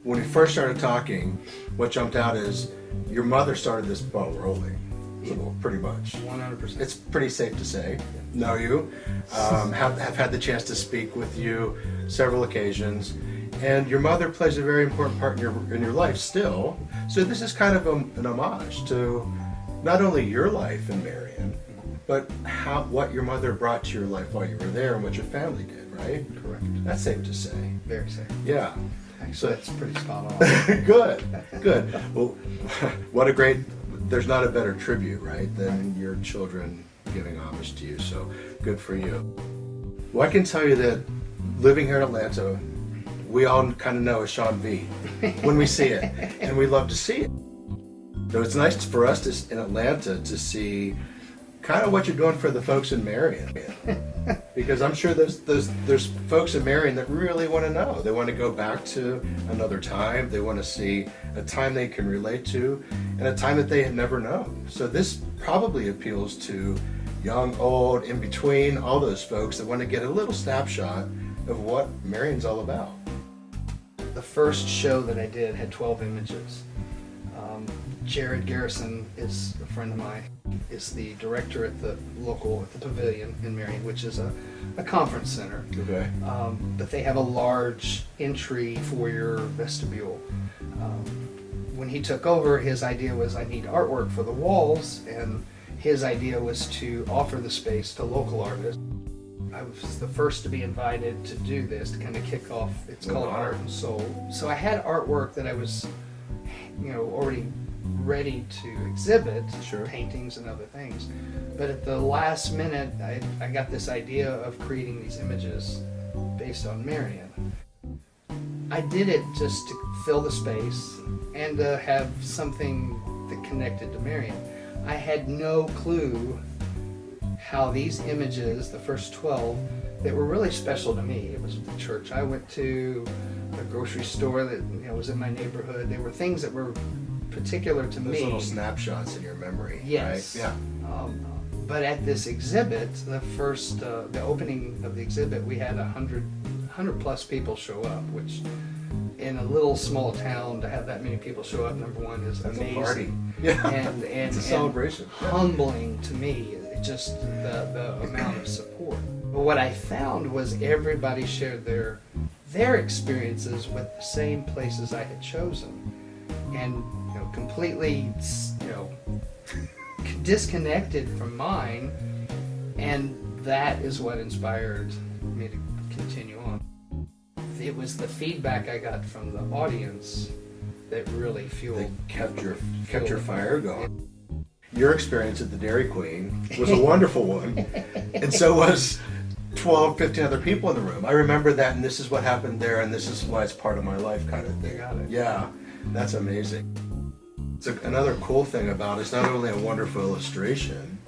When we first started talking, what jumped out is your mother started this ball rolling, pretty much. 100%. It's pretty safe to say. Know you, have had the chance to speak with you several occasions, and your mother plays a very important part in your life still. So this is kind of an homage to not only your life in Marion, but what your mother brought to your life while you were there and what your family did, right? Correct. That's safe to say. Very safe. Yeah. Actually, that's pretty spot on. Good. Well, what a great, there's not a better tribute, right, than your children giving homage to you, so good for you. Well, I can tell you that living here in Atlanta, we all kind of know a Sean V when we see it, and we love to see it. So it's nice for us in Atlanta to see kind of what you're doing for the folks in Marion. Because I'm sure there's folks in Marion that really want to know. They want to go back to another time. They want to see a time they can relate to and a time that they had never known. So this probably appeals to young, old, in between, all those folks that want to get a little snapshot of what Marion's all about. The first show that I did had 12 images. Jared Garrison is a friend of mine, is the director at the Pavilion in Marion, which is a conference center. Okay. But they have a large entry foyer vestibule. When he took over, his idea was I need artwork for the walls, and his idea was to offer the space to local artists. I was the first to be invited to do this, to kind of kick off, it's called Art and Soul. So I had artwork that I was, already ready to exhibit, Sure. Paintings and other things. But at the last minute, I got this idea of creating these images based on Marion. I did it just to fill the space and to have something that connected to Marion. I had no clue how these images, the first 12, that were really special to me. It was the church I went to, a grocery store that was in my neighborhood. They were things that were particular to me. Those little snapshots in your memory, yes. Right? Yeah. But at this exhibit, the opening of the exhibit, we had 100 plus people show up, which in a little small town to have that many people show up, number one, is That's amazing. a party. Yeah. And it's a celebration. Humbling to me, just the amount of support. But what I found was everybody shared their experiences with the same places I had chosen, and completely disconnected from mine, and that is what inspired me to continue on. It was the feedback I got from the audience that really fueled. They kept your fire going. Your experience at the Dairy Queen was a wonderful one, and so was 12, 15 other people in the room. I remember that, and this is what happened there, and this is why it's part of my life, kind of thing. You got it. Yeah, that's amazing. Another cool thing about it's not only a wonderful illustration,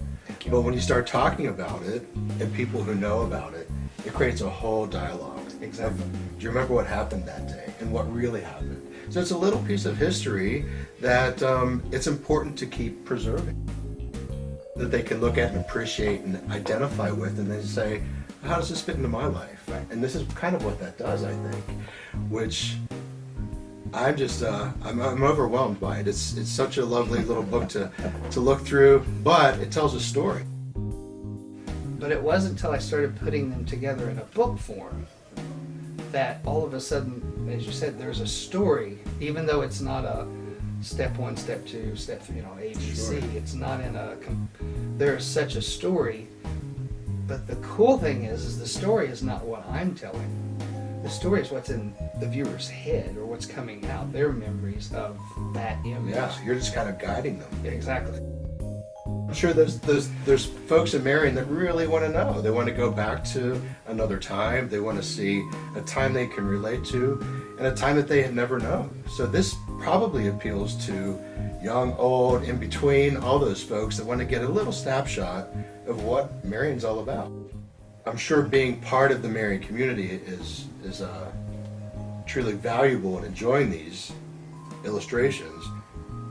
but when you start talking about it and people who know about it, it creates a whole dialogue. Exactly. Do you remember what happened that day and what really happened? So it's a little piece of history that it's important to keep preserving, that they can look at and appreciate and identify with, and then say, how does this fit into my life? And this is kind of what that does, I think, which I'm just, I'm overwhelmed by it. It's such a lovely little book to look through, but it tells a story. But it wasn't until I started putting them together in a book form that all of a sudden, as you said, there's a story, even though it's not a step 1, step 2, step 3, A, B, C. It's not there's such a story. But the cool thing is the story is not what I'm telling. The story is what's in the viewer's head, or what's coming out, their memories of that image. Yeah, you're just kind of guiding them. Exactly. I'm sure there's folks in Marion that really want to know. They want to go back to another time. They want to see a time they can relate to and a time that they had never known. So this probably appeals to young, old, in between, all those folks that want to get a little snapshot of what Marion's all about. I'm sure being part of the Marion community is truly valuable in enjoying these illustrations,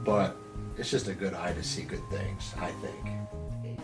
but it's just a good eye to see good things, I think.